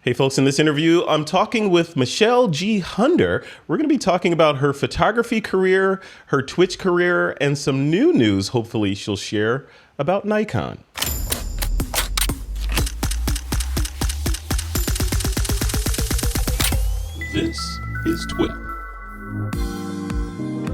Hey folks, in this interview, I'm talking with Michelle G. Hunder. We're going to be talking about her photography career, her Twitch career, and some new news hopefully she'll share about Nikon. This is Twit.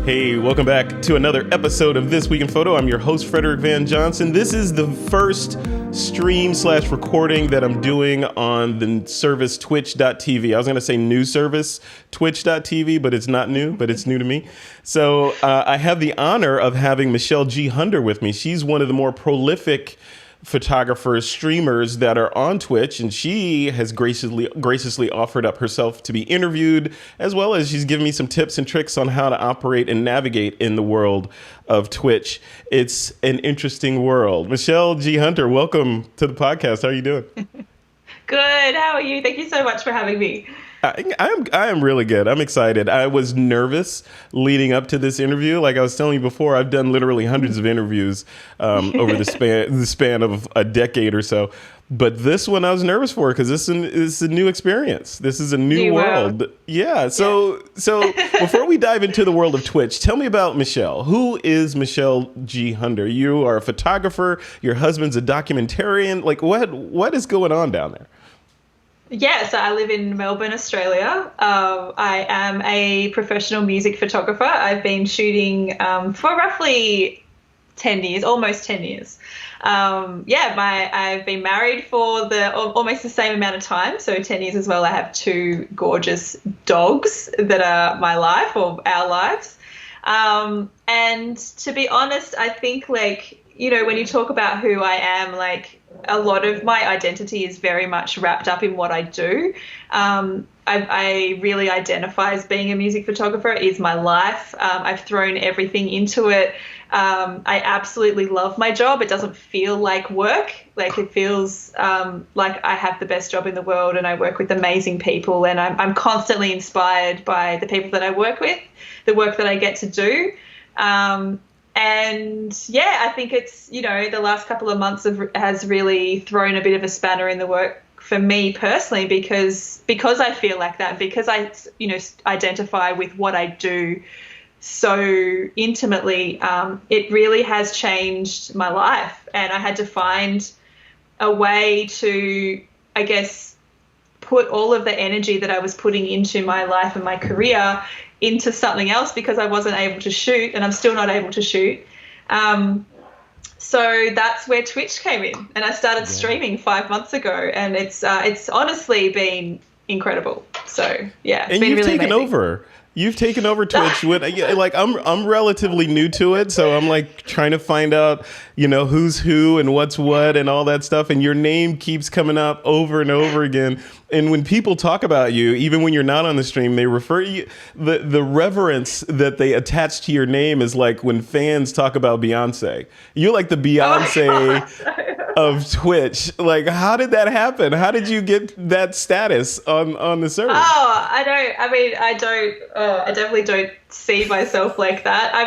Hey, welcome back to another episode of This Week in Photo. I'm your host, Frederick Van Johnson. This is the first stream/recording that I'm doing on the service twitch.tv. I was going to say new service, twitch.tv, but it's not new, but it's new to me. So I have the honor of having Michelle G. Hunder with me. She's one of the more prolific photographers, streamers that are on Twitch, and she has graciously offered up herself to be interviewed, as well as she's given me some tips and tricks on how to operate and navigate in the world of Twitch. It's an interesting world. Michelle G. Hunter, welcome to the podcast. How are you doing? Good. How are you? Thank you so much for having me. I am really good. I'm excited. I was nervous leading up to this interview. Like I was telling you before, I've done literally hundreds of interviews over the span of a decade or so. But this one I was nervous for because this is a new experience. This is a new world. Yeah. So before we dive into the world of Twitch, tell me about Michelle. Who is Michelle G. Hunder? You are a photographer. Your husband's a documentarian. Like what is going on down there? Yeah, so I live in Melbourne, Australia. I am a professional music photographer. I've been shooting for roughly 10 years, almost 10 years. I've been married for almost the same amount of time, so 10 years as well. I have two gorgeous dogs that are my life or our lives. And to be honest, I think when you talk about who I am, a lot of my identity is very much wrapped up in what I do. I really identify as being a music photographer. It is my life. I've thrown everything into it. I absolutely love my job. It doesn't feel like work. It feels like I have the best job in the world, and I work with amazing people, and I'm constantly inspired by the people that I work with, the work that I get to do. I think it's, the last couple of months has really thrown a bit of a spanner in the work for me personally because I feel like that, because I, identify with what I do so intimately. It really has changed my life, and I had to find a way to, I guess, put all of the energy that I was putting into my life and my career into something else because I wasn't able to shoot, and I'm still not able to shoot. So that's where Twitch came in, and I started streaming 5 months ago, and it's honestly been incredible. So yeah, it's been really amazing. You've taken over Twitch. I'm relatively new to it, so I'm trying to find out, who's who and what's what and all that stuff. And your name keeps coming up over and over again. And when people talk about you, even when you're not on the stream, they refer to you. The reverence that they attach to your name is like when fans talk about Beyonce. You're like the Beyonce of Twitch. How did that happen? How did you get that status on the service? I definitely don't see myself like that. I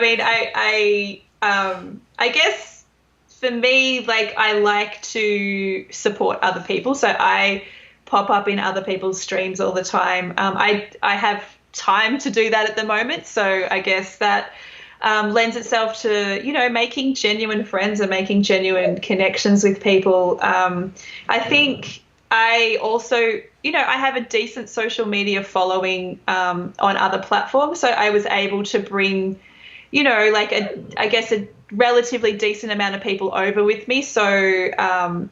guess for me, I like to support other people. So I pop up in other people's streams all the time. I have time to do that at the moment. So I guess that lends itself to, making genuine friends and making genuine connections with people. I think I also, I have a decent social media following on other platforms. So I was able to bring, a relatively decent amount of people over with me. So, I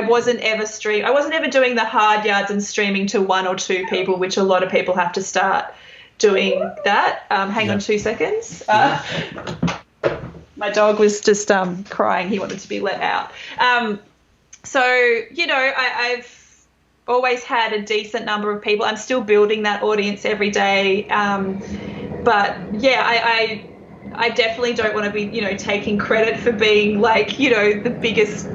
wasn't ever doing the hard yards and streaming to one or two people, which a lot of people have to start doing that. Hang on 2 seconds. My dog was just crying. He wanted to be let out. I've always had a decent number of people. I'm still building that audience every day. I definitely don't want to be, taking credit for being the biggest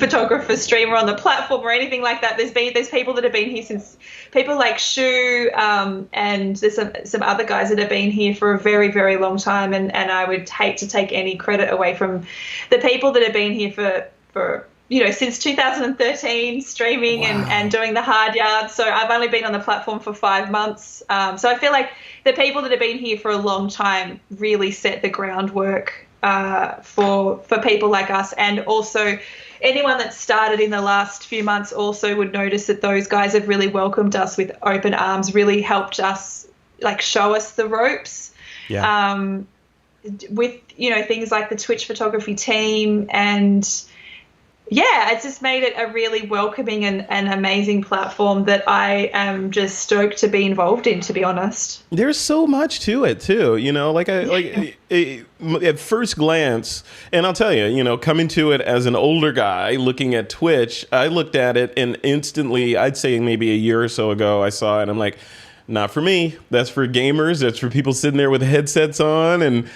photographer streamer on the platform or anything like that. There's people that have been here since, people like Shu, and there's some other guys that have been here for a very, very long time, and I would hate to take any credit away from the people that have been here for since 2013 streaming and doing the hard yards. So I've only been on the platform for 5 months. So I feel like the people that have been here for a long time really set the groundwork for people like us. And also anyone that started in the last few months also would notice that those guys have really welcomed us with open arms, really helped us, like, show us the ropes. Yeah. With, things like the Twitch photography team, and it's just made it a really welcoming and amazing platform that I am just stoked to be involved in, to be honest. There's so much to it too, at first glance, and I'll tell you, coming to it as an older guy looking at Twitch, I looked at it and instantly, I'd say maybe a year or so ago, I saw it and I'm like, not for me. That's for gamers. That's for people sitting there with headsets on and,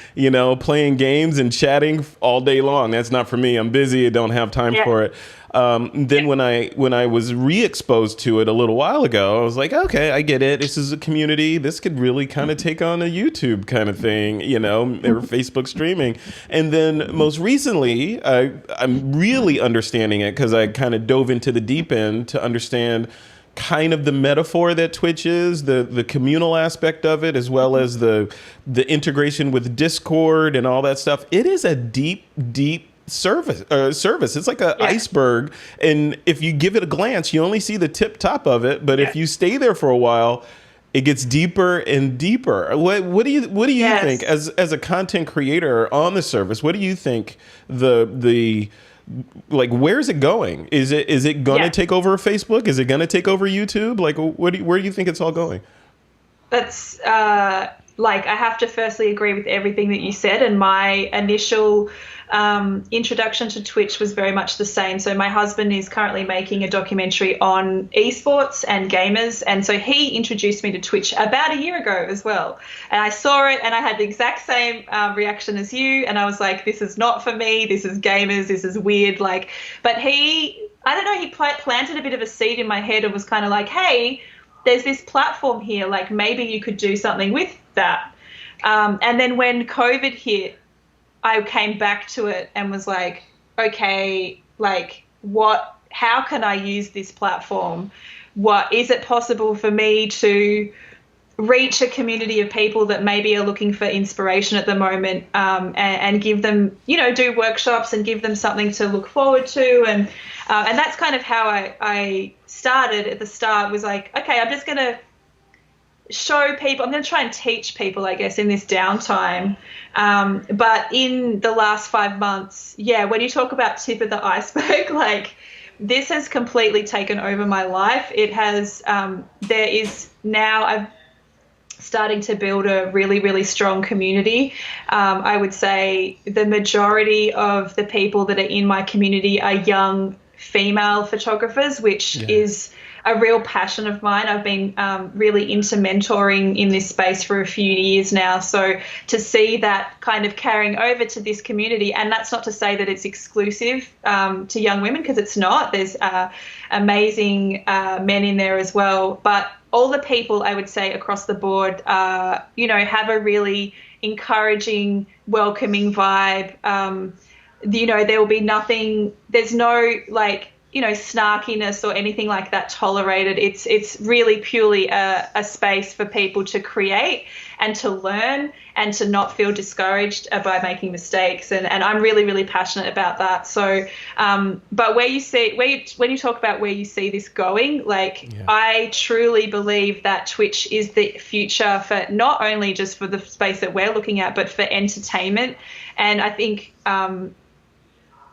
playing games and chatting all day long. That's not for me. I'm busy. I don't have time for it. Then when I was re-exposed to it a little while ago, I was like, okay, I get it. This is a community. This could really kind of take on a YouTube kind of thing, or Facebook streaming. And then most recently, I'm really understanding it because I kind of dove into the deep end to understand kind of the metaphor that Twitch is, the communal aspect of it, as well as the integration with Discord and all that stuff. It is a deep service. It's like an iceberg, and if you give it a glance, you only see the tip top of it. But if you stay there for a while, it gets deeper and deeper. What do you think as a content creator on the service? What do you think where's it going? Is it going to take over Facebook? Is it going to take over YouTube? Like, where do you think it's all going? That's I have to firstly agree with everything that you said. And my initial introduction to Twitch was very much the same. So my husband is currently making a documentary on esports and gamers. And so he introduced me to Twitch about a year ago as well. And I saw it and I had the exact same reaction as you. And I was like, this is not for me. This is gamers. This is weird. But he planted a bit of a seed in my head and was kind of like, hey, there's this platform here. Like, maybe you could do something with that. And then when COVID hit, I came back to it and was like, okay, how can I use this platform? Is it possible for me to reach a community of people that maybe are looking for inspiration at the moment, and give them, do workshops and give them something to look forward to. And that's kind of how I started at the start, was like, okay, I'm just going to show people, I'm going to try and teach people, I guess, in this downtime. But in the last 5 months, when you talk about tip of the iceberg, this has completely taken over my life. It has, I'm starting to build a really, really strong community. I would say the majority of the people that are in my community are young female photographers, which is a real passion of mine. I've been really into mentoring in this space for a few years now. So to see that kind of carrying over to this community, and that's not to say that it's exclusive to young women, because it's not. There's amazing men in there as well. But all the people, I would say, across the board, have a really encouraging, welcoming vibe. There will be nothing, there's no snarkiness or anything like that tolerated. It's really purely a space for people to create and to learn and to not feel discouraged by making mistakes. And I'm really, really passionate about that. So, but when you talk about where you see this going, I truly believe that Twitch is the future for not only just for the space that we're looking at, but for entertainment. And I think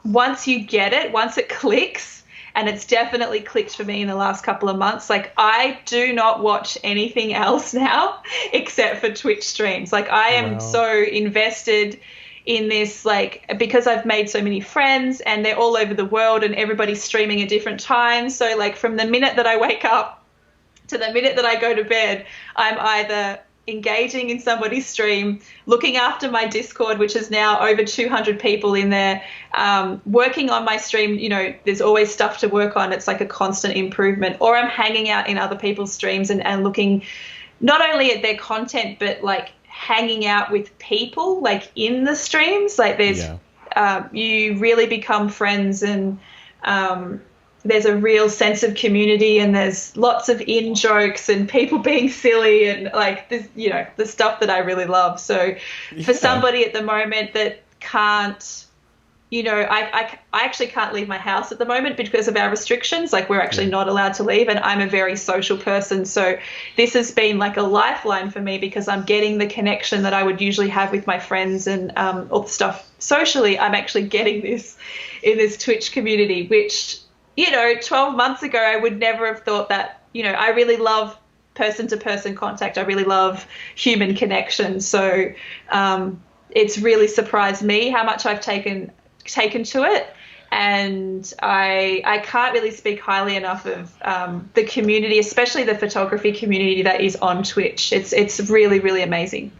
once you get it, once it clicks, and it's definitely clicked for me in the last couple of months, I do not watch anything else now except for Twitch streams. I am so invested in this, because I've made so many friends and they're all over the world and everybody's streaming at different times. So from the minute that I wake up to the minute that I go to bed, I'm either engaging in somebody's stream, looking after my Discord, which is now over 200 people in there, working on my stream. There's always stuff to work on. It's like a constant improvement. Or I'm hanging out in other people's streams and looking not only at their content, but hanging out with people in the streams. You really become friends and There's a real sense of community, and there's lots of in jokes and people being silly and like this, the stuff that I really love. So for somebody at the moment that can't, I actually can't leave my house at the moment because of our restrictions. Like, we're actually not allowed to leave, and I'm a very social person. So this has been like a lifeline for me because I'm getting the connection that I would usually have with my friends and all the stuff socially. I'm actually getting this in this Twitch community, which 12 months ago, I would never have thought that. I really love person-to-person contact. I really love human connection. So it's really surprised me how much I've taken to it. And I can't really speak highly enough of the community, especially the photography community that is on Twitch. It's really, really amazing.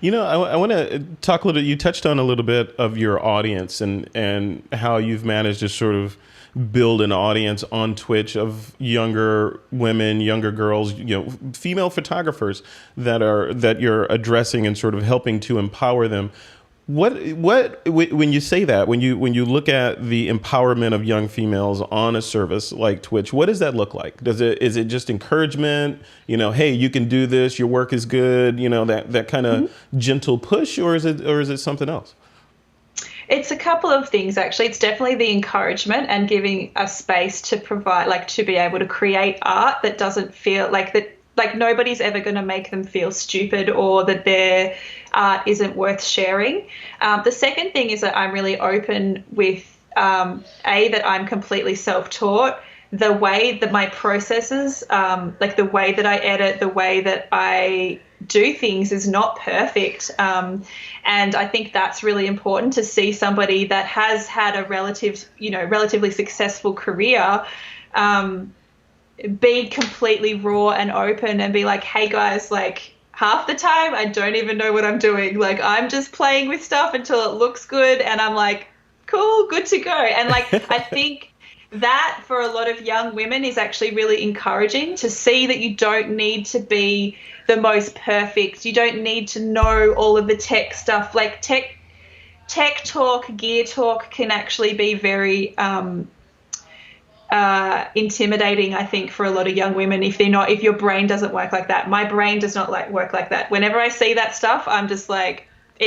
I want to talk a little. You touched on a little bit of your audience and how you've managed to sort of build an audience on Twitch of younger women, younger girls, female photographers that you're addressing and sort of helping to empower them. What when you say that, when you look at the empowerment of young females on a service like Twitch, what does that look like? Is it just encouragement? Hey, you can do this. Your work is good. That kind of gentle push, or is it something else? It's a couple of things, actually. It's definitely the encouragement and giving a space to provide, to be able to create art that doesn't feel like nobody's ever going to make them feel stupid or that their art isn't worth sharing. The second thing is that I'm really open with, that I'm completely self-taught. The way that my processes, the way that I edit, the way that I do things is not perfect. And I think that's really important to see somebody that has had a relatively successful career, be completely raw and open and be like, hey guys, half the time I don't even know what I'm doing. I'm just playing with stuff until it looks good. And I'm like, cool, good to go. And I think that for a lot of young women is actually really encouraging to see that you don't need to be the most perfect. You don't need to know all of the tech stuff. Tech talk, gear talk can actually be very intimidating, I think, for a lot of young women if your brain doesn't work like that. My brain does not work like that. Whenever I see that stuff, I'm just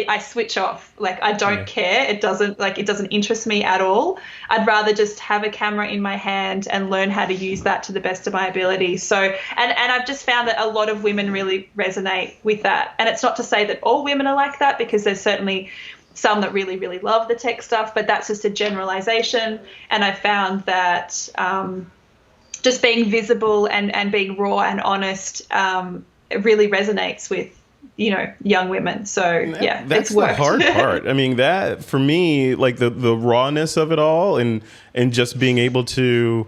I switch off. I don't care. It doesn't interest me at all. I'd rather just have a camera in my hand and learn how to use that to the best of my ability. So, and I've just found that a lot of women really resonate with that. And it's not to say that all women are like that, because there's certainly some that really, really love the tech stuff, but that's just a generalization. And I found that just being visible and being raw and honest it really resonates with young women. So that's it's worked. The hard part. I mean, that for me, the rawness of it all and just being able to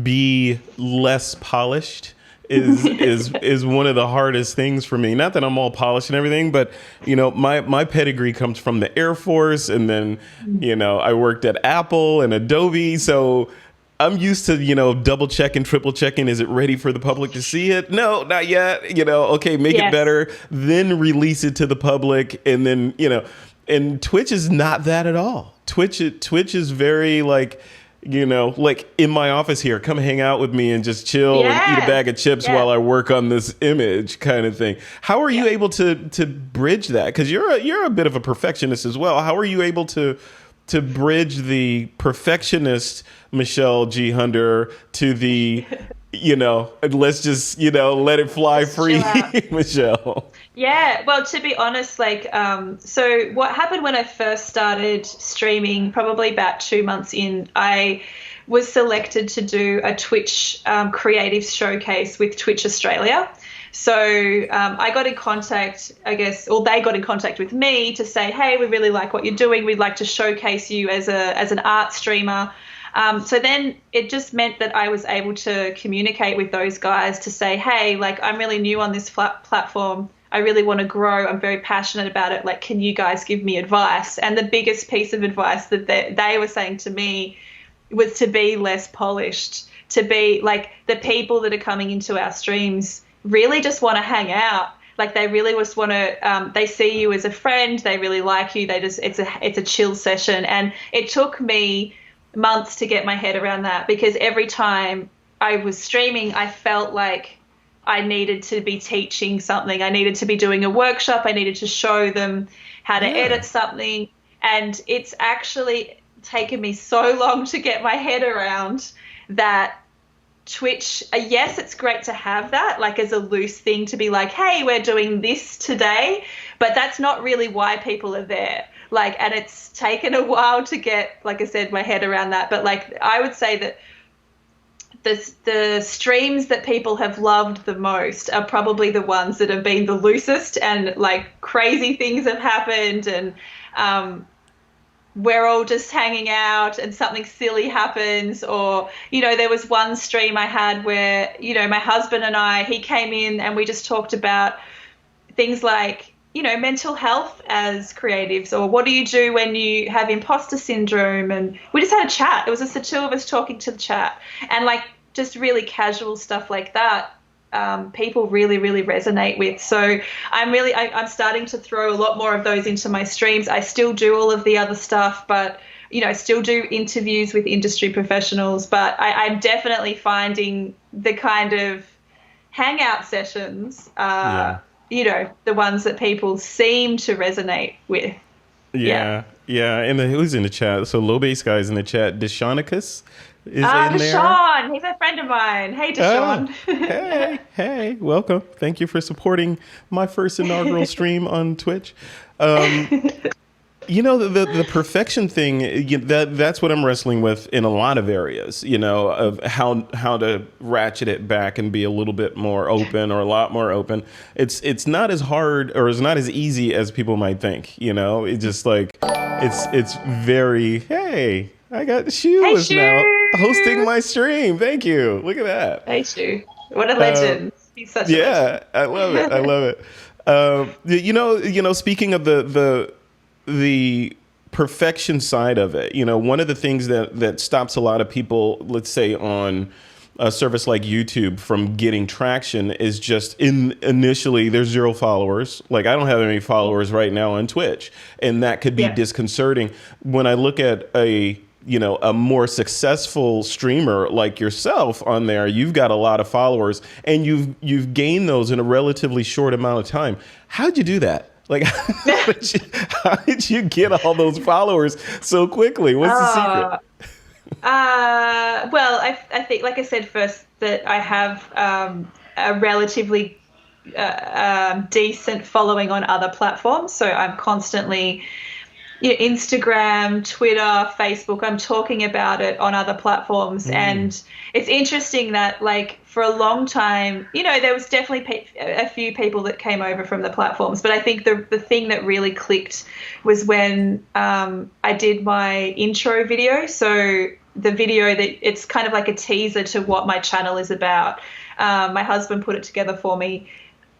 be less polished is one of the hardest things for me. Not that I'm all polished and everything, but my pedigree comes from the Air Force, and then I worked at Apple and Adobe, so I'm used to, double checking, triple checking. Is it ready for the public to see it? No, not yet. Okay, make it better, then release it to the public. And then, and Twitch is not that at all. Twitch is very in my office here, come hang out with me and just chill and eat a bag of chips while I work on this image kind of thing. How are you able to bridge that? Because you're a bit of a perfectionist as well. How are you able to bridge the perfectionist Michelle G. Hunter to the, let's just, let it fly free Michelle? Yeah, well, to be honest, so what happened when I first started streaming, probably about 2 months in, I was selected to do a Twitch creative showcase with Twitch Australia. So I got in contact, I guess, or they got in contact with me to say, hey, we really like what you're doing. We'd like to showcase you as an art streamer. So then it just meant that I was able to communicate with those guys to say, hey, I'm really new on this platform. I really want to grow. I'm very passionate about it. Can you guys give me advice? And the biggest piece of advice that they were saying to me was to be less polished, to be the people that are coming into our streams really just want to hang out. They really just want to, they see you as a friend. They really like you. It's a chill session. And it took me months to get my head around that, because every time I was streaming, I felt like I needed to be teaching something. I needed to be doing a workshop. I needed to show them how to edit something. And it's actually taken me so long to get my head around that Twitch, yes, it's great to have that, like, as a loose thing to be like, hey, we're doing this today, but that's not really why people are there. Like, and it's taken a while to get, like I said, my head around that. But like, I would say that the streams that people have loved the most are probably the ones that have been the loosest, and like crazy things have happened, and we're all just hanging out and something silly happens. Or, there was one stream I had where, my husband and I, he came in and we just talked about things like, mental health as creatives, or what do you do when you have imposter syndrome? And we just had a chat. It was just the two of us talking to the chat, and like just really casual stuff like that. People really, really resonate with. So I'm starting to throw a lot more of those into my streams. I still do all of the other stuff, but, I still do interviews with industry professionals, but I'm definitely finding the kind of hangout sessions, the ones that people seem to resonate with. Yeah. And who's in the chat? So Low Base Guy's in the chat. Deshanicus is in there. Deshaun, he's a friend of mine. Hey, Deshaun. Hey, welcome. Thank you for supporting my first inaugural stream on Twitch. The perfection thing, that's what I'm wrestling with in a lot of areas, of how to ratchet it back and be a little bit more open, or a lot more open. It's not as hard, or it's not as easy as people might think, It's just like, it's very, hey, I got Shu is now hosting my stream. Thank you. Look at that. Hey, Shu. What a legend. He's such a legend. I love it. Speaking of the perfection side of it, one of the things that stops a lot of people, let's say on a service like YouTube, from getting traction is just initially there's 0 followers. Like, I don't have any followers right now on Twitch, and that could be disconcerting. When I look at a more successful streamer like yourself on there, you've got a lot of followers, and you've gained those in a relatively short amount of time. How'd you do that? Like, how did you get all those followers so quickly? What's the secret? Well, I think, like I said first, that I have a relatively decent following on other platforms. So I'm constantly, Instagram, Twitter, Facebook, I'm talking about it on other platforms. And it's interesting that, like, for a long time, there was definitely a few people that came over from the platforms. But I think the thing that really clicked was when I did my intro video. So the video that it's kind of like a teaser to what my channel is about. My husband put it together for me.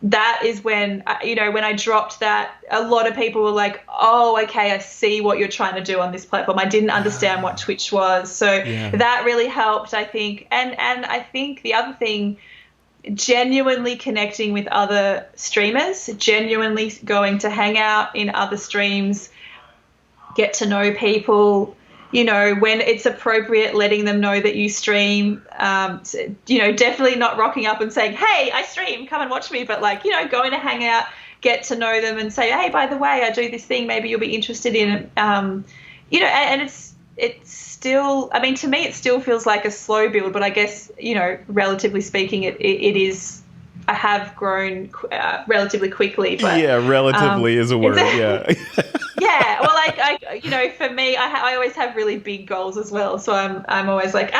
That is when, when I dropped that, a lot of people were like, oh, okay, I see what you're trying to do on this platform. I didn't understand what Twitch was. So that really helped, I think. And I think the other thing, genuinely connecting with other streamers, genuinely going to hang out in other streams, get to know people, when it's appropriate, letting them know that you stream, definitely not rocking up and saying, hey, I stream, come and watch me, but like, going to hang out, get to know them and say, hey, by the way, I do this thing, maybe you'll be interested in it. And it's still, I mean, to me, it still feels like a slow build, but I guess, relatively speaking, it is, I have grown relatively quickly. But, relatively is a word, Yeah, well, for me, I always have really big goals as well. So I'm always like,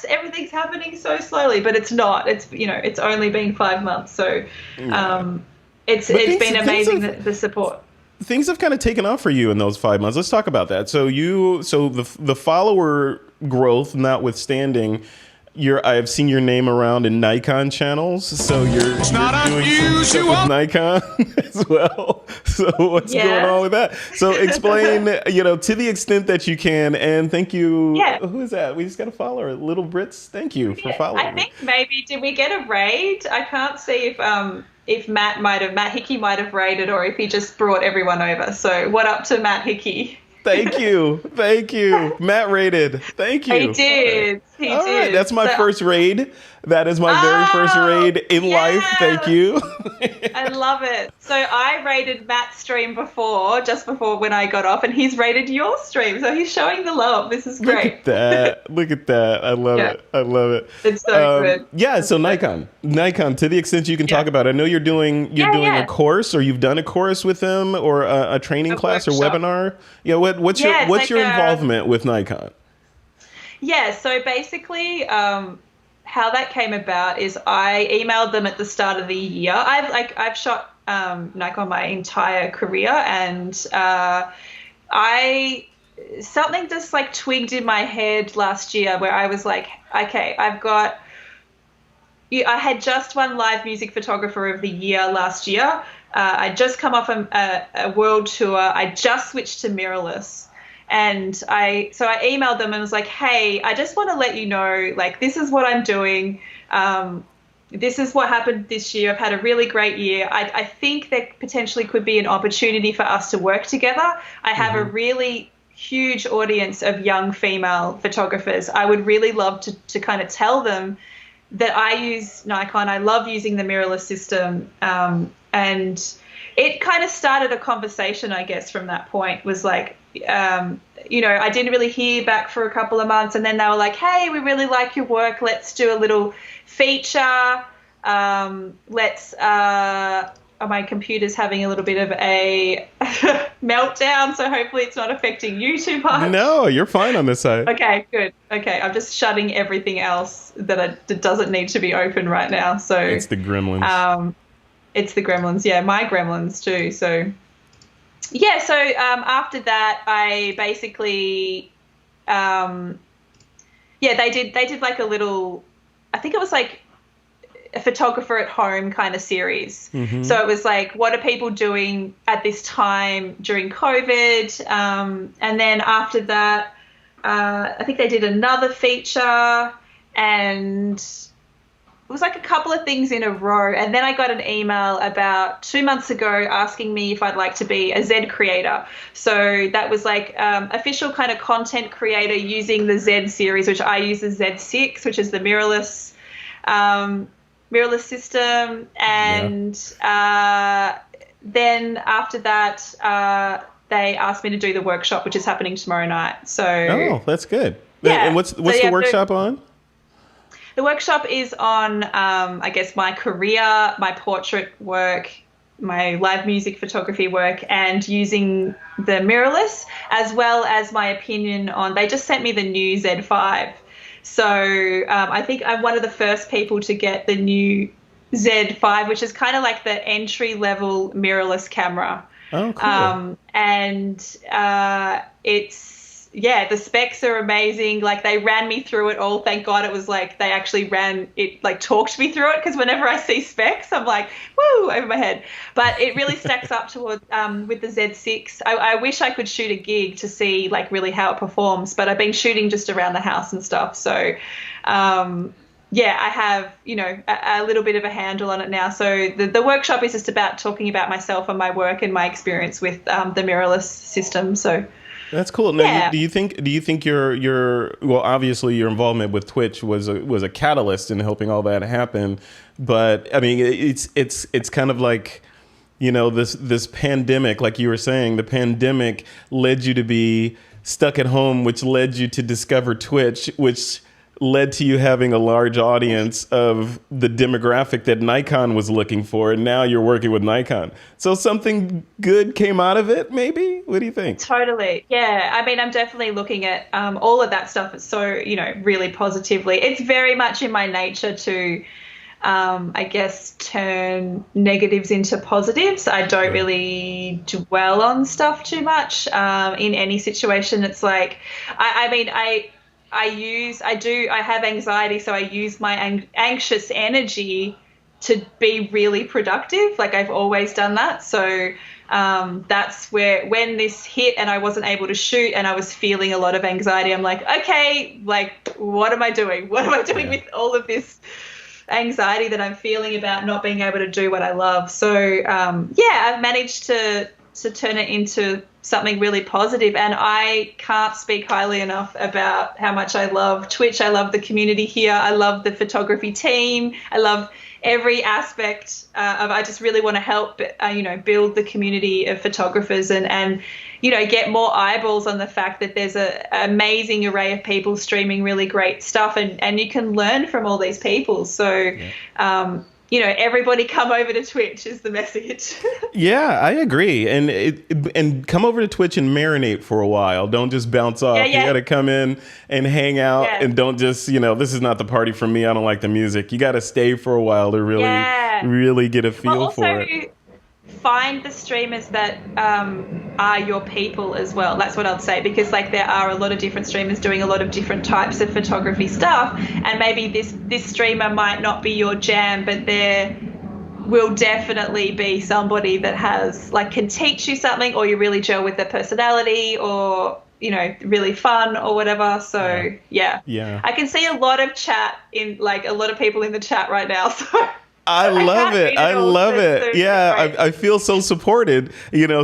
everything's happening so slowly, but it's not. It's it's only been 5 months, so it's been amazing, the support. Things have kind of taken off for you in those 5 months. Let's talk about that. So the follower growth notwithstanding, I've seen your name around in Nikon channels, so you're doing some stuff with Nikon as well. So what's going on with that? So explain, to the extent that you can, and thank you. Yeah. Who is that? We just got a follower, Little Brits. Thank you for following. I think maybe, did we get a raid? I can't see if Matt Hickey might have raided, or if he just brought everyone over. So what up to Matt Hickey? Thank you. Thank you. Matt rated. Thank you. He did. He All did. right. That's my first raid. That is my very first raid in life. Thank you. I love it. So I rated Matt's stream just before when I got off, and he's rated your stream. So he's showing the love. This is great. Look at that. Look at that. I love it. I love it. It's so good. Yeah. So Nikon, to the extent you can talk about it. I know you're doing a course, or you've done a course with them, or a training class workshop. or webinar. Yeah. What's your involvement with Nikon? Yeah. So basically, how that came about is I emailed them at the start of the year. I've shot Nikon my entire career, and something just like twigged in my head last year where I was like, okay, I had just won Live Music Photographer of the Year last year. I'd just come off a world tour. I just switched to mirrorless. And so I emailed them and was like, hey, I just want to let you know, like, this is what I'm doing. This is what happened this year. I've had a really great year. I think there potentially could be an opportunity for us to work together. I have a really huge audience of young female photographers. I would really love to kind of tell them that I use Nikon. I love using the mirrorless system. And it kind of started a conversation, I guess, from that point. Was like, I didn't really hear back for a couple of months, and then they were like, hey, we really like your work. Let's do a little feature. My computer's having a little bit of a meltdown, so hopefully it's not affecting you too much. No, you're fine on this side. Okay, good. Okay, I'm just shutting everything else that doesn't need to be open right now. So it's the gremlins. It's the gremlins. Yeah, my gremlins too. So yeah, so after that, I basically, they did like a little, I think it was like a photographer at home kind of series. So it was like, what are people doing at this time during COVID? And then after that, I think they did another feature, and it was like a couple of things in a row. And then I got an email about 2 months ago asking me if I'd like to be a Z creator. So that was like official kind of content creator using the Z series, which I use the Z6, which is the mirrorless system. And then after that, they asked me to do the workshop, which is happening tomorrow night. So that's good. Yeah. And what's the workshop on? The workshop is on, I guess, my career, my portrait work, my live music photography work, and using the mirrorless, as well as my opinion on, they just sent me the new Z5. So I think I'm one of the first people to get the new Z5, which is kind of like the entry-level mirrorless camera. Oh, cool. The specs are amazing. Like, they ran me through it all. Thank God it was like they actually talked me through it, because whenever I see specs, I'm like, woo, over my head. But it really stacks up toward with the Z6. I wish I could shoot a gig to see like really how it performs, but I've been shooting just around the house and stuff. So I have, a little bit of a handle on it now. So the workshop is just about talking about myself and my work and my experience with the mirrorless system. So that's cool. Now, do you think your obviously your involvement with Twitch was a catalyst in helping all that happen, but I mean it's kind of like, this pandemic, like you were saying, the pandemic led you to be stuck at home, which led you to discover Twitch, which led to you having a large audience of the demographic that Nikon was looking for, and now you're working with Nikon. So something good came out of it, maybe? What do you think? Totally. Yeah. I mean, I'm definitely looking at all of that stuff so, really positively. It's very much in my nature to, I guess, turn negatives into positives. I don't really dwell on stuff too much in any situation. It's like, I have anxiety, so I use my anxious energy to be really productive. Like, I've always done that. So that's where, when this hit and I wasn't able to shoot and I was feeling a lot of anxiety, I'm like, okay, like, what am I doing? What am I doing with all of this anxiety that I'm feeling about not being able to do what I love? So, I've managed to to turn it into something really positive. And I can't speak highly enough about how much I love Twitch. I love the community here. I love the photography team. I love every aspect of. I just really want to help, build the community of photographers and get more eyeballs on the fact that there's an amazing array of people streaming really great stuff, and you can learn from all these people. So, everybody come over to Twitch is the message. Yeah, I agree. And come over to Twitch and marinate for a while. Don't just bounce off. You got to come in and hang out and don't just, this is not the party for me. I don't like the music. You got to stay for a while to really get a feel for it. Find the streamers that are your people as well. That's what I'd say, because there are a lot of different streamers doing a lot of different types of photography stuff, and maybe this streamer might not be your jam, but there will definitely be somebody that has can teach you something, or you really gel with their personality, or really fun or whatever. So yeah. I can see a lot of chat in a lot of people in the chat right now. So I love it. I love it. Yeah, I feel so supported.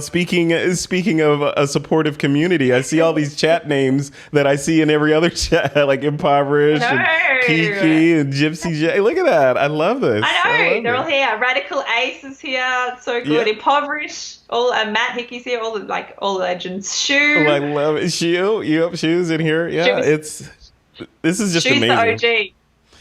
Speaking of a supportive community, I see all these chat names that I see in every other chat, like Impoverished and Kiki and Gypsy J. Look at that. I love this. I know. They're all here. Radical Ace is here. It's so good. Impoverished. All Matt Hickey's here. All the legends. Shoe. Oh, I love it. Shoe's in here. Yeah, this is just amazing. Shoe's the OG.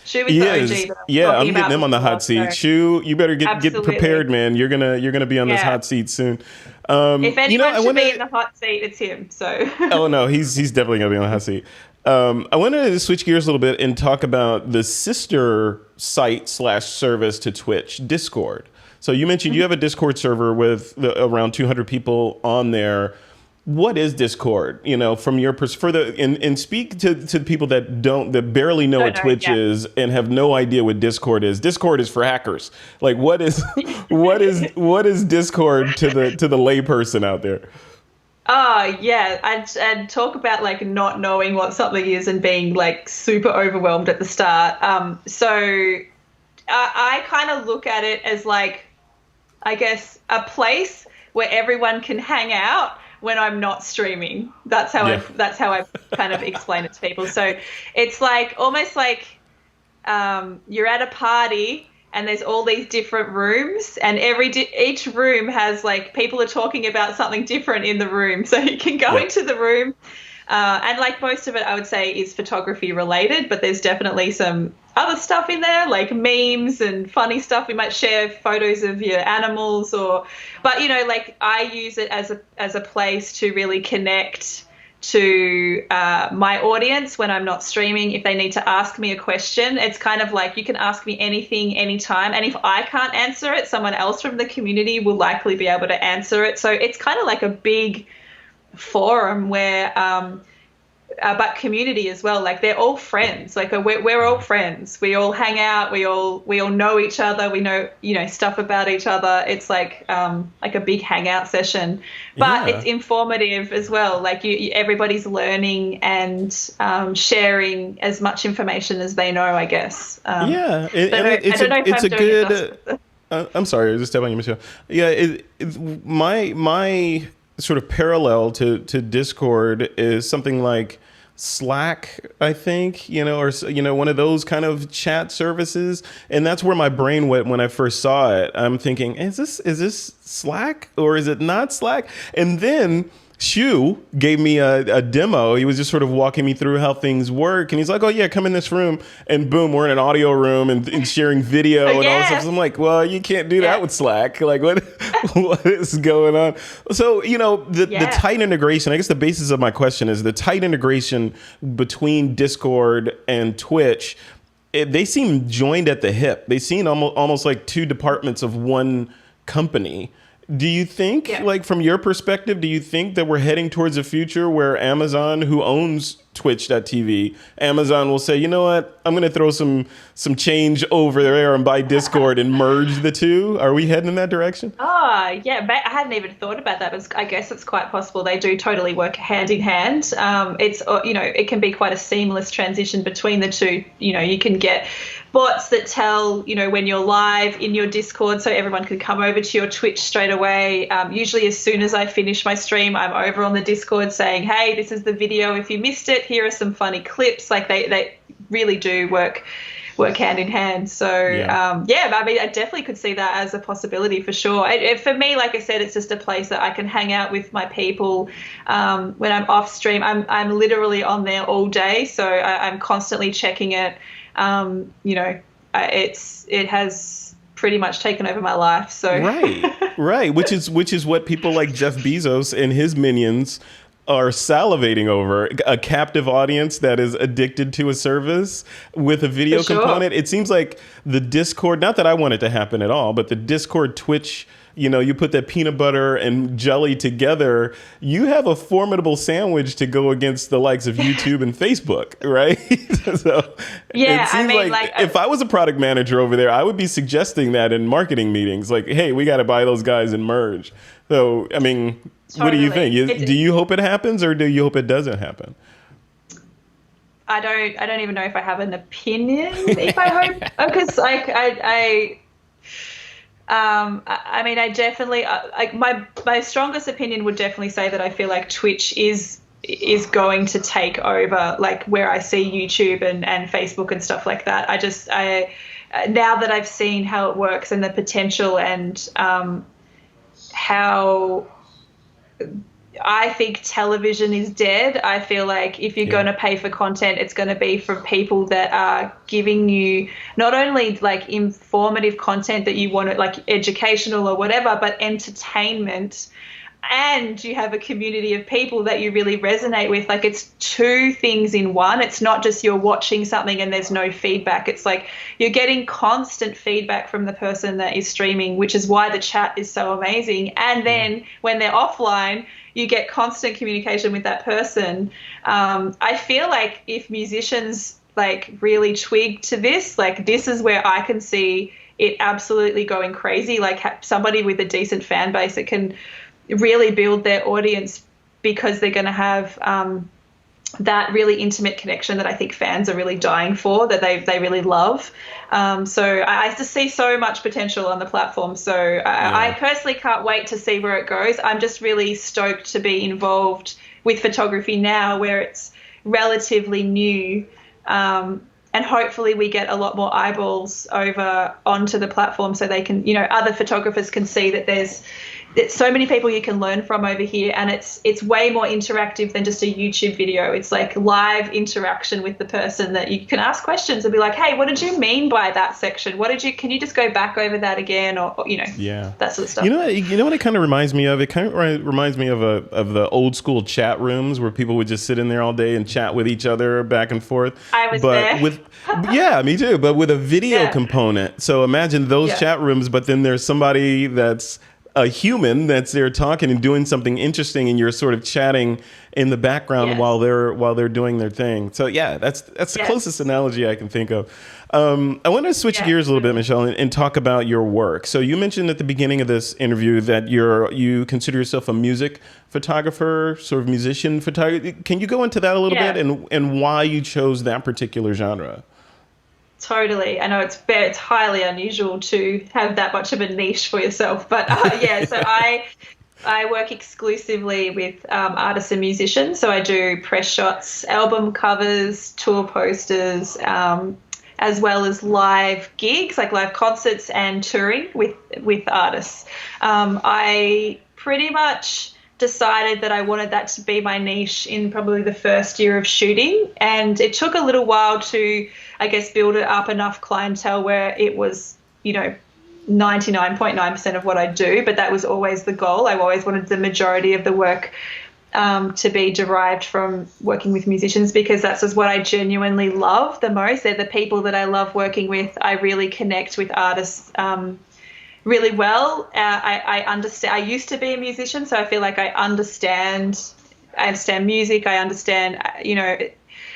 Shu is the OG. Yeah, I'm getting him on the hot seat. Shu, you better get prepared, man. You're gonna be on this hot seat soon. If anyone should be in the hot seat, it's him. So. Oh no, he's definitely gonna be on the hot seat. I wanted to switch gears a little bit and talk about the sister site / service to Twitch, Discord. So you mentioned you have a Discord server with around 200 people on there. What is Discord? From your perspective, and speak to the people that barely know what Twitch is and have no idea what Discord is. Discord is for hackers. What is Discord to the layperson out there? Oh yeah, I'd talk about not knowing what something is and being super overwhelmed at the start. So I kind of look at it as I guess a place where everyone can hang out when I'm not streaming. That's how I kind of explain it to people. So it's almost you're at a party and there's all these different rooms, and each room has people are talking about something different in the room. So you can go into the room, and most of it I would say is photography related, but there's definitely some other stuff in there, memes and funny stuff. We might share photos of your animals, but I use it as a place to really connect to my audience when I'm not streaming. If they need to ask me a question, it's kind of you can ask me anything, anytime. And if I can't answer it, someone else from the community will likely be able to answer it. So it's kind of a big forum where but community as well. They're all friends. We're all friends. We all hang out. We all know each other. We know stuff about each other. It's like a big hangout session, but it's informative as well. Everybody's learning and sharing as much information as they know, I guess. It's a good. I'm sorry, I was just stepping on you, Michelle. Yeah, my sort of parallel to Discord is something like Slack, I think, or one of those kind of chat services. And that's where my brain went when I first saw it. I'm thinking, is this Slack or is it not Slack? And then Shu gave me a demo. He was just sort of walking me through how things work. And he's like, oh, yeah, come in this room. And boom, we're in an audio room and sharing video and all this stuff. So I'm like, well, you can't do that with Slack. What is going on? So, the tight integration, I guess the basis of my question is the tight integration between Discord and Twitch. They seem joined at the hip. They seem almost like two departments of one company. Do you think, from your perspective, do you think that we're heading towards a future where Amazon, who owns Twitch.tv, Amazon will say, you know what, I'm going to throw some change over there and buy Discord and merge the two? Are we heading in that direction? Oh, yeah. I hadn't even thought about that, but I guess it's quite possible. They do totally work hand in hand. It's, it can be quite a seamless transition between the two. You can get bots that tell, when you're live in your Discord, so everyone can come over to your Twitch straight away. Usually as soon as I finish my stream, I'm over on the Discord saying, hey, this is the video. If you missed it, here are some funny clips. Like they really do work hand in hand. So, I mean, I definitely could see that as a possibility for sure. For me, like I said, it's just a place that I can hang out with my people. When I'm off stream, I'm literally on there all day. So I'm constantly checking it. It has pretty much taken over my life. So right. Which is what people like Jeff Bezos and his minions are salivating over, a captive audience that is addicted to a service with a video component. It seems like the Discord, not that I want it to happen at all, but the Discord Twitch, you put that peanut butter and jelly together, you have a formidable sandwich to go against the likes of YouTube and Facebook, right? So yeah, it seems like if I was a product manager over there, I would be suggesting that in marketing meetings, like, hey, we got to buy those guys and merge. So, I mean, what do you think? Do you hope it happens, or do you hope it doesn't happen? I don't even know if I have an opinion. If I hope, because I mean, I definitely my strongest opinion would definitely say that I feel like Twitch is going to take over, like where I see YouTube and Facebook and stuff like that. Now that I've seen how it works and the potential and how I think television is dead. I feel like if you're going to pay for content, it's going to be from people that are giving you not only like informative content that you want, like educational or whatever, but entertainment. And you have a community of people that you really resonate with. Like, it's two things in one. It's not just you're watching something and there's no feedback. It's like you're getting constant feedback from the person that is streaming, which is why the chat is so amazing. And then when they're offline, you get constant communication with that person. I feel like if musicians like really twig to this, like this is where I can see it absolutely going crazy. Like somebody with a decent fan base that can really build their audience, because they're going to have that really intimate connection that I think fans are really dying for, that they really love. So I just see so much potential on the platform. So I personally can't wait to see where it goes. I'm just really stoked to be involved with photography now, where it's relatively new. And hopefully we get a lot more eyeballs over onto the platform, so they can, other photographers can see that there's so many people you can learn from over here, and it's way more interactive than just a YouTube video. It's like live interaction with the person that you can ask questions and be like, hey, what did you mean by that section? Can you just go back over that again? Or that sort of stuff. You know what it kind of reminds me of? It kind of reminds me of the old school chat rooms where people would just sit in there all day and chat with each other back and forth. I was there. Yeah, me too. But with a video component. So imagine those chat rooms, but then there's somebody that's a human that's there talking and doing something interesting, and you're sort of chatting in the background while they're doing their thing. So that's the closest analogy I can think of. I want to switch gears a little bit, Michelle, and talk about your work. So you mentioned at the beginning of this interview that you consider yourself a music photographer, sort of musician photographer. Can you go into that a little bit and why you chose that particular genre? Totally. I know it's highly unusual to have that much of a niche for yourself. But so I work exclusively with artists and musicians. So I do press shots, album covers, tour posters, as well as live gigs, like live concerts and touring with artists. I pretty much decided that I wanted that to be my niche in probably the first year of shooting. And it took a little while to, I guess, build it up enough clientele where it was, 99.9% of what I do. But that was always the goal. I always wanted the majority of the work to be derived from working with musicians, because that's just what I genuinely love the most. They're the people that I love working with. I really connect with artists really well. I understand. I used to be a musician, so I feel like I understand music. I understand,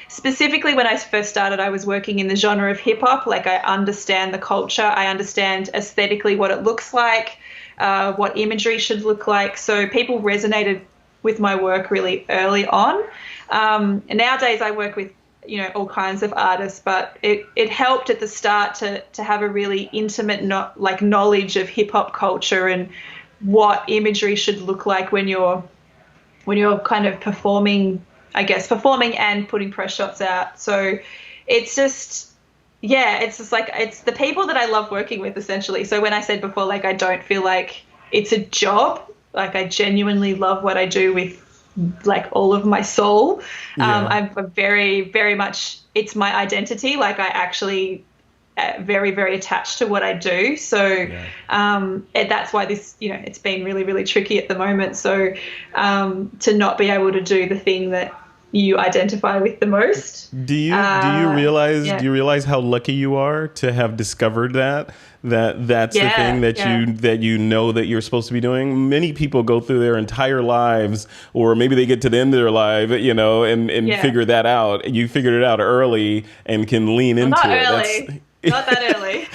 specifically when I first started, I was working in the genre of hip hop. Like, I understand the culture. I understand aesthetically what it looks like, what imagery should look like. So people resonated with my work really early on. And nowadays I work with all kinds of artists, but it helped at the start to have a really intimate knowledge of hip hop culture and what imagery should look like when you're kind of performing and putting press shots out. So it's just, it's the people that I love working with, essentially. So when I said before, like, I don't feel like it's a job, like, I genuinely love what I do with, like, all of my soul. I'm very, very much, it's my identity. Like, I actually very, very attached to what I do. So that's why this, it's been really, really tricky at the moment. So to not be able to do the thing that you identify with the most. Do you realize how lucky you are to have discovered that's the thing that you're supposed to be doing? Many people go through their entire lives, or maybe they get to the end of their life, and figure that out. You figured it out early and can lean into not it. Early. Not that early.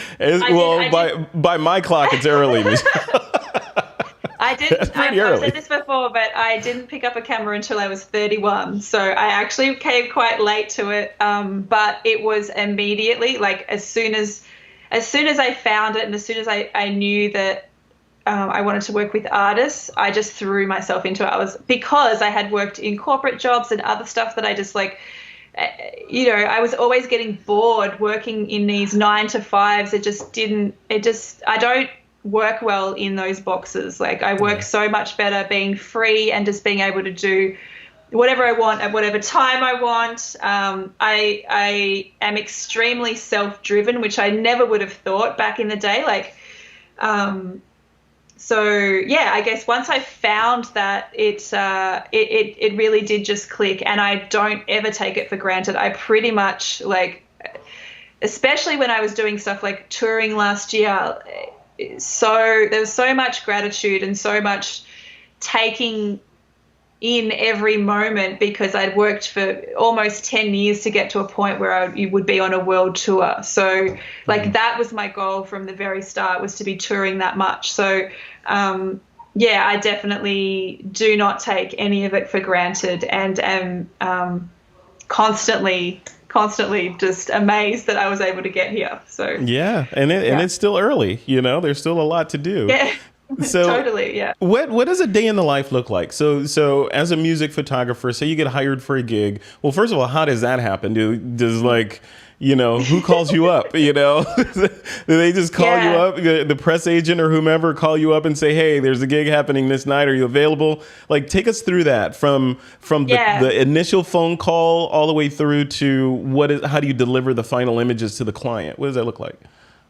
By my clock, it's early. I've said this before, but I didn't pick up a camera until I was 31. So I actually came quite late to it. But it was immediately, like, as soon as I found it, and as soon as I knew that I wanted to work with artists, I just threw myself into it. Because I had worked in corporate jobs and other stuff that I just, like, I was always getting bored working in these 9 to 5s. I don't work well in those boxes. Like, I work so much better being free and just being able to do whatever I want at whatever time I want. I am extremely self-driven, which I never would have thought back in the day. Like, I guess once I found that, it really did just click, and I don't ever take it for granted. I pretty much, like, especially when I was doing stuff like touring last year, so there was so much gratitude and so much taking in every moment, because I'd worked for almost 10 years to get to a point where I would be on a world tour. So, like, that was my goal from the very start, was to be touring that much. So, I definitely do not take any of it for granted, and am constantly just amazed that I was able to get here. So and it's still early, there's still a lot to do. So totally, yeah. What does a day in the life look like? So as a music photographer, say you get hired for a gig. Well, first of all, how does that happen? Does who calls you up? Do they just call you up? The press agent or whomever call you up and say, "Hey, there's a gig happening this night. Are you available?" Like, take us through that from the initial phone call all the way through to how do you deliver the final images to the client? What does that look like?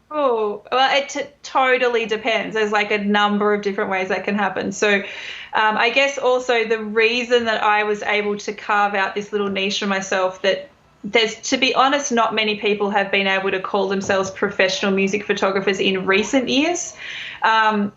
Oh, well, it totally depends. There's, like, a number of different ways that can happen. So I guess also the reason that I was able to carve out this little niche for myself, that there's, to be honest, not many people have been able to call themselves professional music photographers in recent years,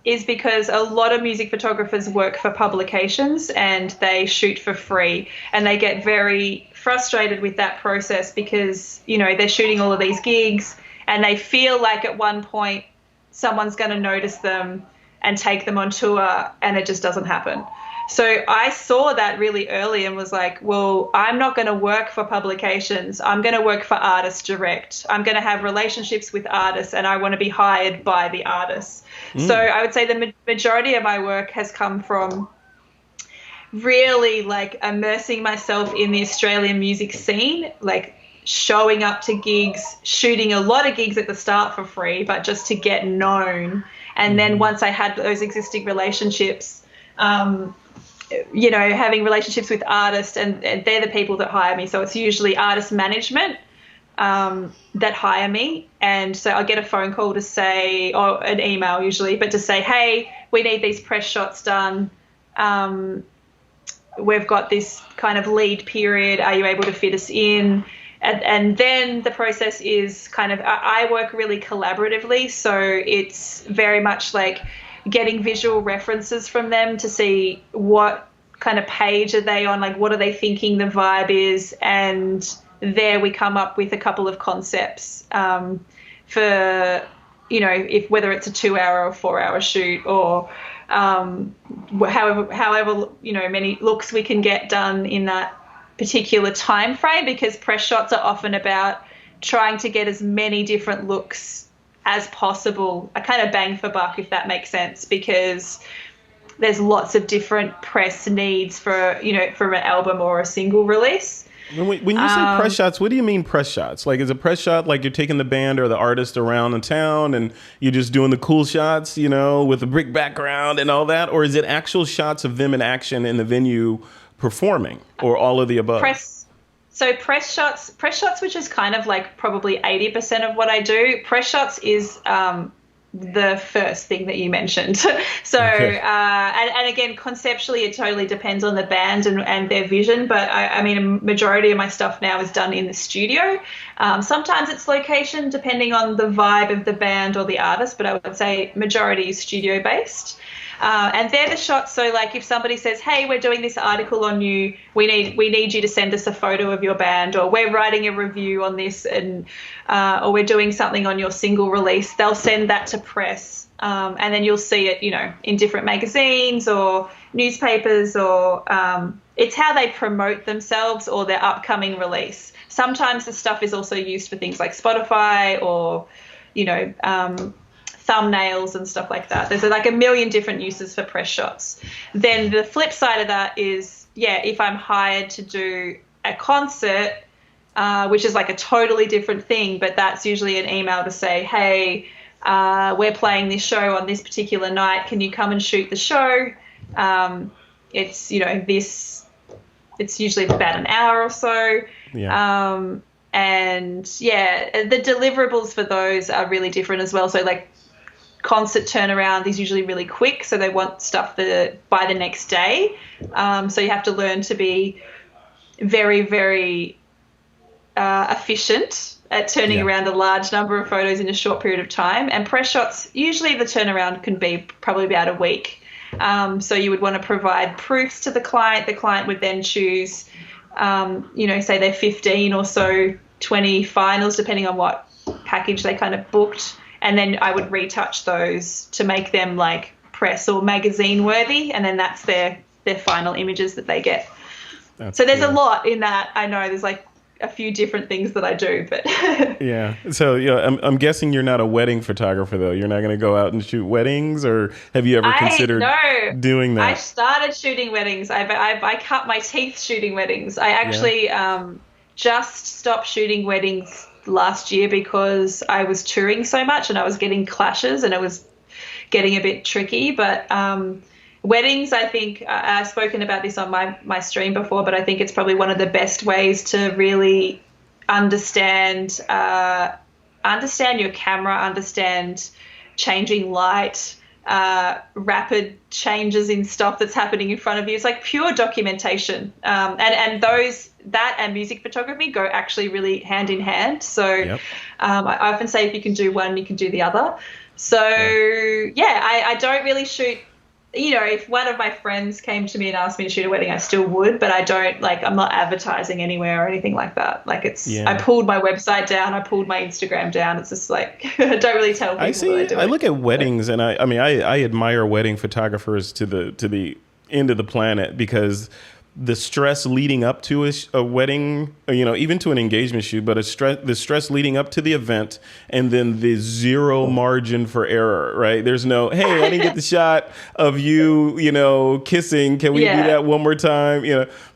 is because a lot of music photographers work for publications and they shoot for free, and they get very frustrated with that process because, they're shooting all of these gigs, and they feel like at one point someone's going to notice them and take them on tour, and it just doesn't happen. So I saw that really early and was like, well, I'm not going to work for publications. I'm going to work for artists direct. I'm going to have relationships with artists, and I want to be hired by the artists. So I would say the majority of my work has come from really, like, immersing myself in the Australian music scene, like showing up to gigs, shooting a lot of gigs at the start for free, but just to get known. And then once I had those existing relationships, having relationships with artists, and they're the people that hire me. So it's usually artist management that hire me. And so I'll get a phone call to say, or an email usually, but to say, hey, we need these press shots done. We've got this kind of lead period. Are you able to fit us in? And then the process is kind of, I work really collaboratively. So it's very much like getting visual references from them to see what kind of page are they on, like what are they thinking the vibe is, and there we come up with a couple of concepts for, if whether it's a 2-hour or 4-hour shoot, or however many looks we can get done in that particular time frame, because press shots are often about trying to get as many different looks as possible, a kind of bang for buck, if that makes sense, because there's lots of different press needs for an album or a single release. When you say press shots, what do you mean press shots? Like, is a press shot like you're taking the band or the artist around the town and you're just doing the cool shots, with a brick background and all that? Or is it actual shots of them in action in the venue performing, or all of the above? Press shots, which is kind of like probably 80% of what I do. Press shots is the first thing that you mentioned. So, okay. And again, conceptually, it totally depends on the band and their vision. But I mean, a majority of my stuff now is done in the studio. Sometimes it's location, depending on the vibe of the band or the artist. But I would say majority is studio based. And they're the shots. So, like, if somebody says, "Hey, we're doing this article on you. We need you to send us a photo of your band," or "We're writing a review on this," and or "We're doing something on your single release," they'll send that to press, and then you'll see it, in different magazines or newspapers, or it's how they promote themselves or their upcoming release. Sometimes the stuff is also used for things like Spotify or, thumbnails and stuff like that. There's like a million different uses for press shots. Then the flip side of that is, if I'm hired to do a concert, which is like a totally different thing, but that's usually an email to say, "Hey, we're playing this show on this particular night. Can you come and shoot the show?" It's, it's usually about an hour or so. Yeah. And the deliverables for those are really different as well. So like, concert turnaround is usually really quick, so they want stuff by the next day. So you have to learn to be very, very efficient at turning around a large number of photos in a short period of time. And press shots, usually the turnaround can be probably about a week. So you would want to provide proofs to the client. The client would then choose, say they're 15 or so, 20 finals, depending on what package they kind of booked. And then I would retouch those to make them like press or magazine worthy. And then that's their final images that they get. So there's a lot in that. I know there's like a few different things that I do, but yeah. So I'm guessing you're not a wedding photographer though. You're not going to go out and shoot weddings, or have you ever considered doing that? I started shooting weddings. I cut my teeth shooting weddings. I actually just stopped shooting weddings last year because I was touring so much and I was getting clashes and it was getting a bit tricky. But weddings, I think I've spoken about this on my stream before, but I think it's probably one of the best ways to really understand your camera, understand changing light, rapid changes in stuff that's happening in front of you. It's like pure documentation. And that and music photography go actually really hand in hand. So I often say if you can do one, you can do the other. So I don't really shoot. If one of my friends came to me and asked me to shoot a wedding, I still would, but I don't I'm not advertising anywhere or anything like that. Like I pulled my website down, I pulled my Instagram down. It's just like, I don't really tell people I look at weddings and I admire wedding photographers to the end of the planet, because the stress leading up to a wedding, even to an engagement shoot, but the stress leading up to the event, and then the zero margin for error, right? There's no, "Hey, I didn't get the shot of you, kissing. Can we do that one more time?"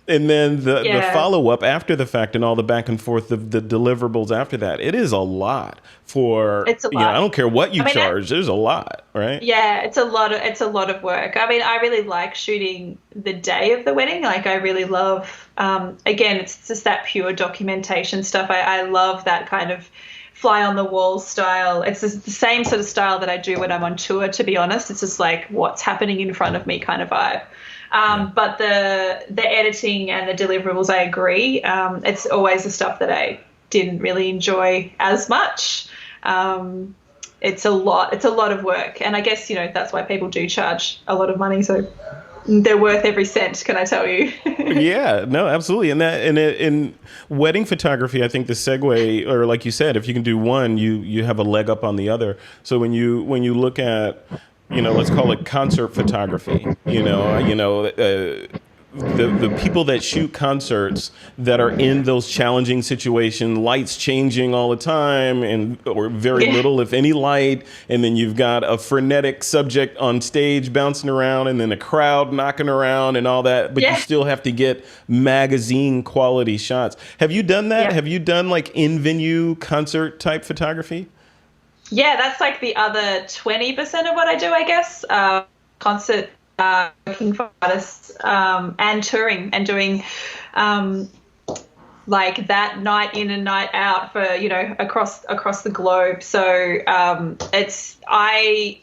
And then the follow-up after the fact and all the back and forth of the deliverables after that. It is a lot for, it's a lot. I don't care what you charge. There's a lot, right? Yeah, it's a lot of work. I mean, I really like shooting the day of the wedding. Like, I really love, again, it's just that pure documentation stuff. I love that kind of fly on the wall style. It's the same sort of style that I do when I'm on tour, to be honest. It's just like what's happening in front of me kind of vibe. But the editing and the deliverables, I agree. It's always the stuff that I didn't really enjoy as much. It's a lot of work. And I guess, that's why people do charge a lot of money. So they're worth every cent, can I tell you? Yeah, no, absolutely. And in wedding photography, I think the segue, or like you said, if you can do one, you have a leg up on the other. So when you look at, let's call it concert photography, the people that shoot concerts that are in those challenging situations, lights changing all the time, or very little, if any, light, and then you've got a frenetic subject on stage bouncing around, and then a crowd knocking around and all that, but you still have to get magazine quality shots. Have you done that? Have you done like in venue concert type photography? Yeah, that's like the other 20% of what I do, I guess. Concert. Working for artists and touring and doing like that night in and night out for across the globe. So I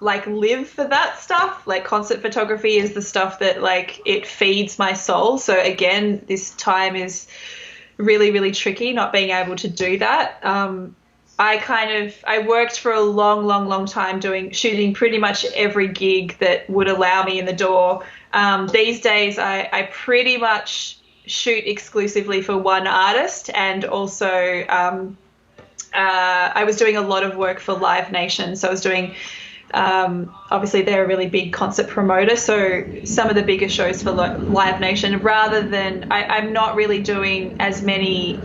like live for that stuff. Like concert photography is the stuff that like it feeds my soul. So again, this time is really, really tricky not being able to do that. I worked for a long time shooting pretty much every gig that would allow me in the door. These days, I pretty much shoot exclusively for one artist, and also I was doing a lot of work for Live Nation. So I was doing, obviously they're a really big concert promoter, so some of the bigger shows for Live Nation, rather than I'm not really doing as many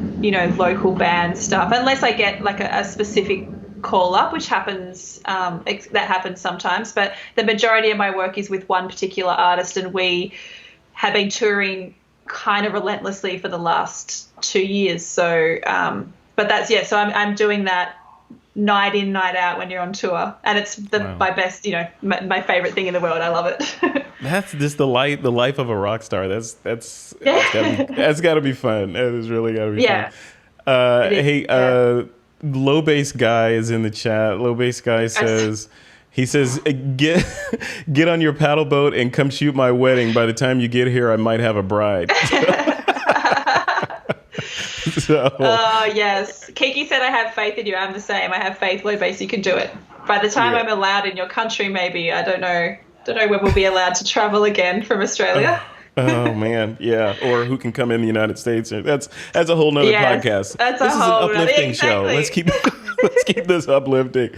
local band stuff unless I get like a specific call up, which happens that happens sometimes, but the majority of my work is with one particular artist, and we have been touring kind of relentlessly for the last 2 years. So but that's so I'm doing that night in, night out when you're on tour, and it's my best, my favorite thing in the world. I love it. That's just the life of a rock star. That's gotta be fun. That is really gotta be fun. Hey, Low Bass Guy is in the chat. Low Bass Guy says, get on your paddle boat and come shoot my wedding. By the time you get here, I might have a bride. Yes. Kiki said, I have faith in you. I'm the same. I have faith, Low Bass. You can do it. By the time I'm allowed in your country, maybe. I don't know when we'll be allowed to travel again from Australia. Oh man, yeah. Or who can come in the United States? That's a whole nother podcast. This is an uplifting show. Let's keep this uplifting.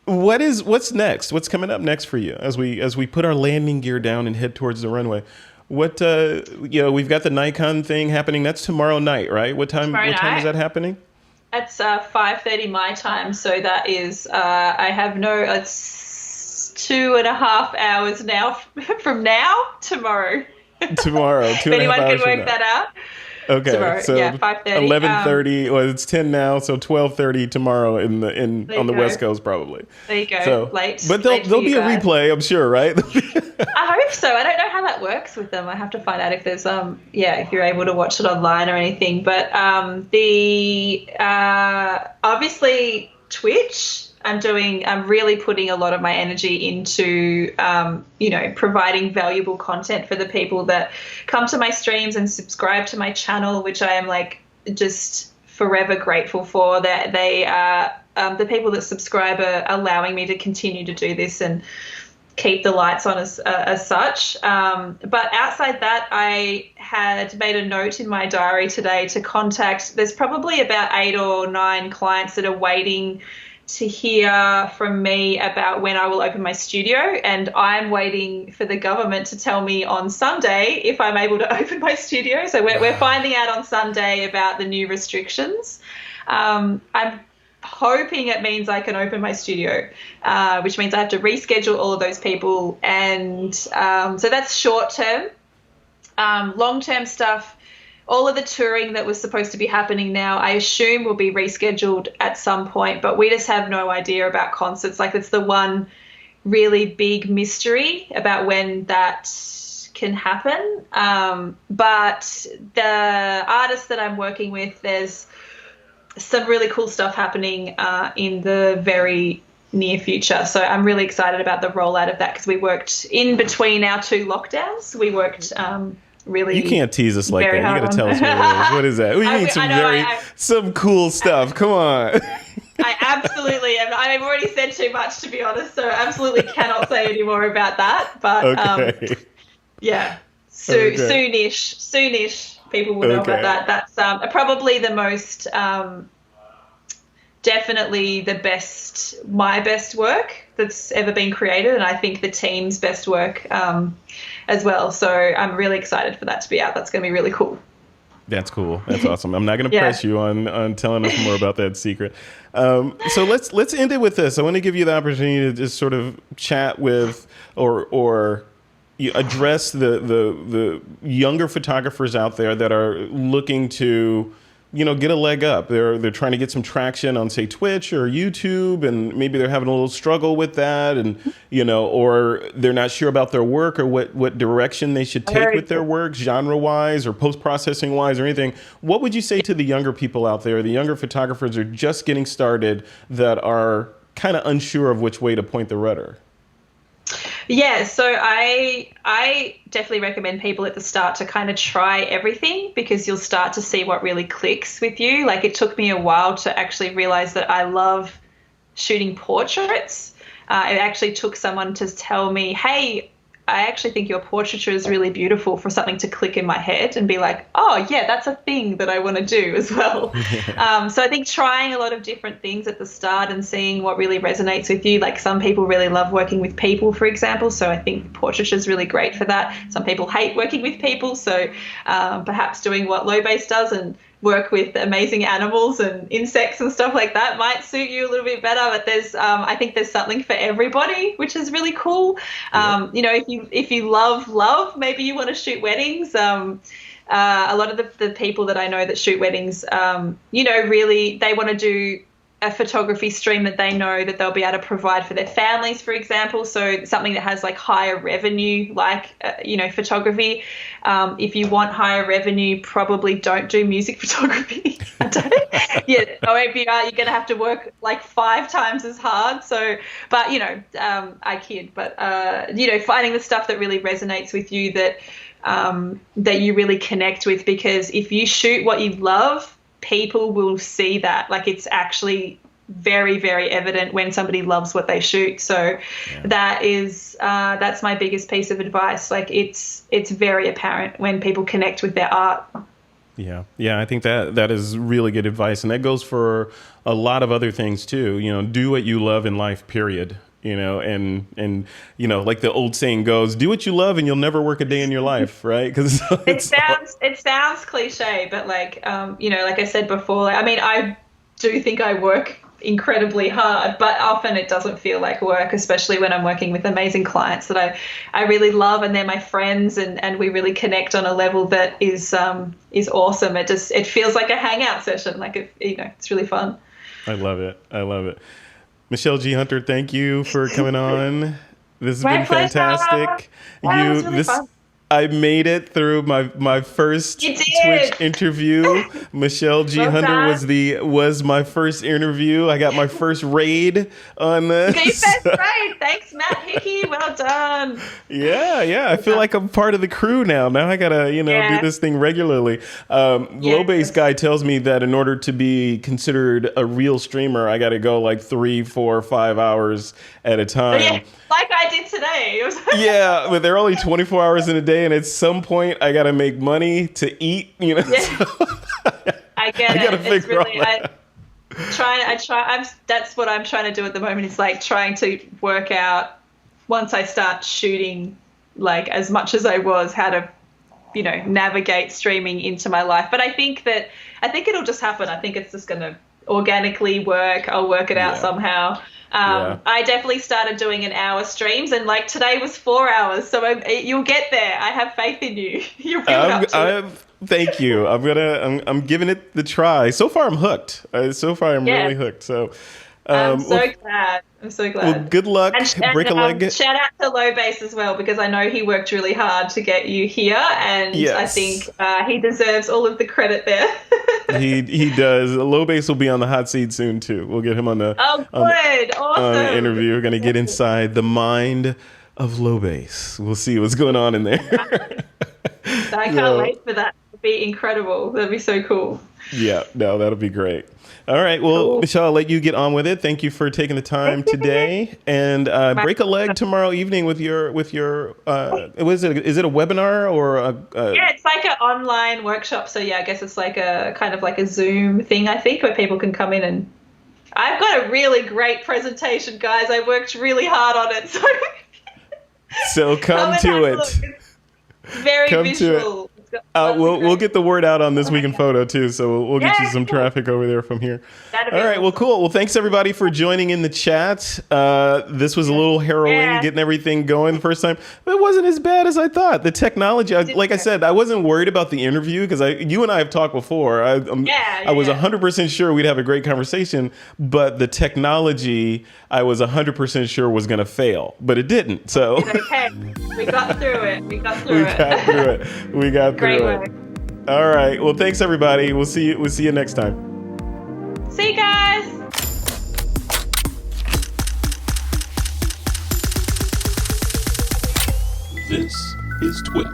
What's next? What's coming up next for you as we put our landing gear down and head towards the runway? What we've got the Nikon thing happening. That's tomorrow night, right? What time is that happening? It's 5:30 my time, so that is it's 2.5 hours now from now tomorrow. Tomorrow, if anyone can work that out. Okay, tomorrow, so 5:30. 11:30. Well, it's 10 now, so 12:30 tomorrow on the West Coast probably. There you go. So, late. But there'll be a replay, I'm sure, right? I hope so. I don't know how that works with them. I have to find out if there's if you're able to watch it online or anything. But obviously Twitch. I'm really putting a lot of my energy into, providing valuable content for the people that come to my streams and subscribe to my channel, which I am like just forever grateful for. That they are the people that subscribe are allowing me to continue to do this and keep the lights on as such. But outside that, I had made a note in my diary today to contact. There's probably about 8 or 9 clients that are waiting to hear from me about when I will open my studio, and I'm waiting for the government to tell me on Sunday if I'm able to open my studio. So we're finding out on Sunday about the new restrictions. I'm hoping it means I can open my studio, which means I have to reschedule all of those people, and so that's short term. Long term stuff. All of the touring that was supposed to be happening now, I assume will be rescheduled at some point, but we just have no idea about concerts. Like, it's the one really big mystery about when that can happen. But the artists that I'm working with, there's some really cool stuff happening in the very near future. So I'm really excited about the rollout of that, because we worked in between our 2 lockdowns. We worked really. You can't tease us like that. You got to tell us what it is. What is that? We need some cool stuff. Come on. I absolutely am. I've already said too much, to be honest, so absolutely cannot say any more about that. But soonish people will know about that. That's probably the most definitely my best work that's ever been created, and I think the team's best work as well. So I'm really excited for that to be out. That's going to be really cool. That's cool. That's awesome. I'm not going to press you on telling us more about that secret. So let's end it with this. I want to give you the opportunity to just sort of chat with or you address the younger photographers out there that are looking to, get a leg up. They're trying to get some traction on, say, Twitch or YouTube, and maybe they're having a little struggle with that, and or they're not sure about their work or what direction they should take with their work, genre-wise or post-processing-wise or anything. What would you say to the younger people out there, the younger photographers who are just getting started that are kind of unsure of which way to point the rudder? Yeah, so I definitely recommend people at the start to kind of try everything, because you'll start to see what really clicks with you. Like, it took me a while to actually realize that I love shooting portraits. It actually took someone to tell me, hey, I actually think your portraiture is really beautiful, for something to click in my head and be like, oh, yeah, that's a thing that I want to do as well. So I think trying a lot of different things at the start and seeing what really resonates with you. Like, some people really love working with people, for example. So I think portraiture is really great for that. Some people hate working with people. So perhaps doing what Lobase does and work with amazing animals and insects and stuff like that might suit you a little bit better. But there's I think there's something for everybody, which is really cool. If you love, maybe you want to shoot weddings. A lot of the people that I know that shoot weddings, really they want to do a photography stream that they know that they'll be able to provide for their families, for example. So something that has like higher revenue, like, photography. If you want higher revenue, probably don't do music photography. Or if you are, you're going to have to work like 5 times as hard. So, but, I kid, but, finding the stuff that really resonates with you, that you really connect with, because if you shoot what you love, people will see that. Like, it's actually very, very evident when somebody loves what they shoot. So that's my biggest piece of advice. Like, it's very apparent when people connect with their art. Yeah, I think that is really good advice, and that goes for a lot of other things too. Do what you love in life, period. And like the old saying goes, do what you love and you'll never work a day in your life, right? Because it sounds cliche, but like like I said before, I do think I work incredibly hard, but often it doesn't feel like work, especially when I'm working with amazing clients that I really love, and they're my friends, and we really connect on a level that is awesome. It feels like a hangout session. Like, it's really fun. I love it. Michelle G. Hunter, thank you for coming on. This has been fantastic. Wow, was really fun. I made it through my first Twitch interview. Michelle G. Hunter was my first interview. I got my first raid on this. That's right. Thanks, Matt Hickey. Well done. Yeah. I feel like I'm part of the crew now. Now I gotta, do this thing regularly. Lobase guy tells me that in order to be considered a real streamer, I gotta go like 3, 4, 5 hours at a time. Yeah, like I did today. Yeah, but they're only 24 hours in a day, and at some point I gotta make money to eat. Yeah. So I get it. Gotta figure all that. That's what I'm trying to do at the moment. It's like trying to work out, once I start shooting, like as much as I was, how to, navigate streaming into my life. But I think it'll just happen. I think it's just going to organically work. I'll work it out somehow. I definitely started doing an hour streams, and like today was 4 hours. So you'll get there. I have faith in you. You'll build up to it. Thank you. I'm giving it the try. So far, I'm hooked. Really hooked. So I'm so glad. Well, good luck. Break a leg. Shout out to Lobase as well, because I know he worked really hard to get you here, and I think he deserves all of the credit there. He does. Lobase will be on the hot seat soon too. We'll get him on the awesome interview. We're gonna get inside the mind of Lobase. We'll see what's going on in there. I can't wait for that. It'll be incredible. That'd be so cool. Yeah, no, that'll be great. All right. Well, cool. Michelle, I'll let you get on with it. Thank you for taking the time today. And break a leg tomorrow evening with your is it a webinar or yeah, it's like an online workshop. So yeah, I guess it's like a kind of like a Zoom thing, I think, where people can come in and I've got a really great presentation, guys. I worked really hard on it. So come and to have a it. look. It's very Come to visual. It's got lots of We'll great- get the word out on This Week in Photo too, so we'll get Yeah, you some cool. traffic over there from here. That'd be All right, well, awesome. cool. Well, thanks everybody for joining in the chat. This was a little harrowing Yeah. getting everything going the first time, but it wasn't as bad as I thought. The technology, like I said, I wasn't worried about the interview because you and I have talked before. I was 100% sure we'd have a great conversation, but the technology I was 100% sure was going to fail, but it didn't. So It's okay. We got through it. We got through it. We got through Great it. work. All right. Well, thanks everybody. We'll see you next time. See you guys. This is Twip.